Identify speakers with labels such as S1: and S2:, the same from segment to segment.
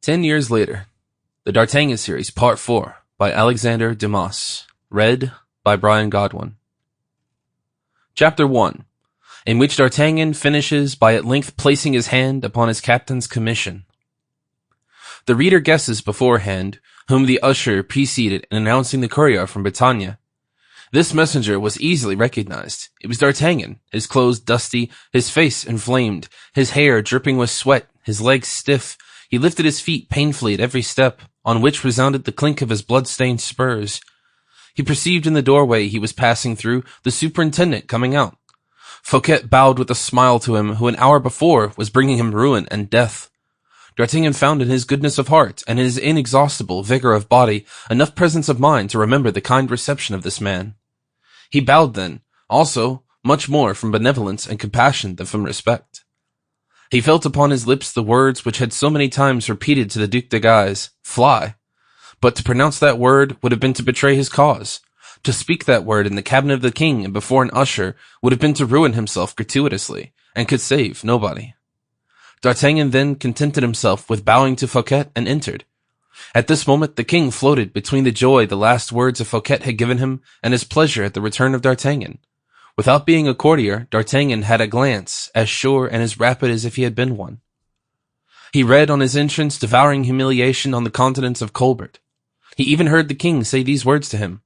S1: 10 years later, the D'Artagnan series, Part 4, by Alexandre Dumas, read by Bryan Godwin. Chapter 1, in which D'Artagnan finishes by at length placing his hand upon his captain's commission. The reader guesses beforehand whom the usher preceded in announcing the courier from Bretagne. This messenger was easily recognized. It was D'Artagnan, his clothes dusty, his face inflamed, his hair dripping with sweat, his legs stiff. He lifted his feet painfully at every step, on which resounded the clink of his blood-stained spurs. He perceived in the doorway he was passing through the superintendent coming out. Fouquet bowed with a smile to him who an hour before was bringing him ruin and death. D'Artagnan found in his goodness of heart and in his inexhaustible vigor of body enough presence of mind to remember the kind reception of this man. He bowed then, also, much more from benevolence and compassion than from respect. He felt upon his lips the words which had so many times repeated to the Duc de Guise, "Fly." But to pronounce that word would have been to betray his cause. To speak that word in the cabinet of the king and before an usher would have been to ruin himself gratuitously, and could save nobody. D'Artagnan then contented himself with bowing to Fouquet and entered. At this moment the king floated between the joy the last words of Fouquet had given him and his pleasure at the return of D'Artagnan. Without being a courtier, D'Artagnan had a glance as sure and as rapid as if he had been one. He read on his entrance devouring humiliation on the countenance of Colbert. He even heard the king say these words to him: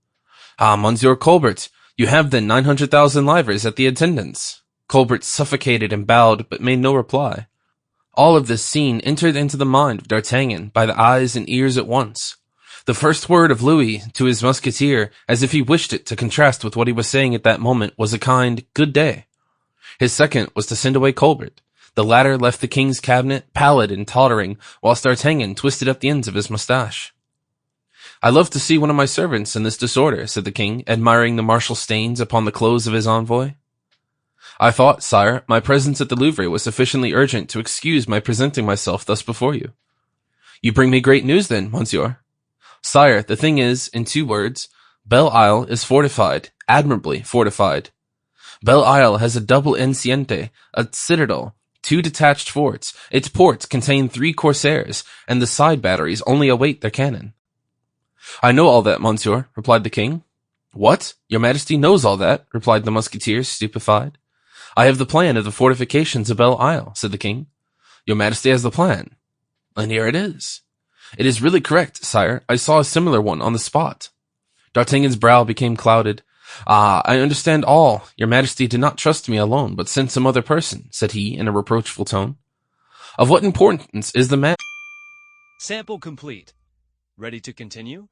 S1: "Ah, Monsieur Colbert, you have then 900,000 livres at the attendance." Colbert suffocated and bowed, but made no reply. All of this scene entered into the mind of D'Artagnan by the eyes and ears at once. The first word of Louis to his musketeer, as if he wished it to contrast with what he was saying at that moment, was a kind "good day." His second was to send away Colbert. The latter left the king's cabinet, pallid and tottering, whilst D'Artagnan twisted up the ends of his moustache. "I love to see one of my servants in this disorder," said the king, admiring the martial stains upon the clothes of his envoy. "I thought, sire, my presence at the Louvre was sufficiently urgent to excuse my presenting myself thus before you." "You bring me great news then, monsieur." "Sire, the thing is, in 2 words, Belle Isle is fortified, admirably fortified. Belle Isle has a double enceinte, a citadel, 2 detached forts. Its ports contain 3 corsairs, and the side batteries only await their cannon." "I know all that, monsieur," replied the king. "What? Your majesty knows all that?" replied the musketeers, stupefied. "I have the plan of the fortifications of Belle Isle," said the king. "Your majesty has the plan?" "And here it is." "It is really correct, sire. I saw a similar one on the spot." D'Artagnan's brow became clouded. "Ah, I understand all. Your majesty did not trust me alone, but sent some other person," said he in a reproachful tone. "Of what importance is the matter?"
S2: Sample complete. Ready to continue?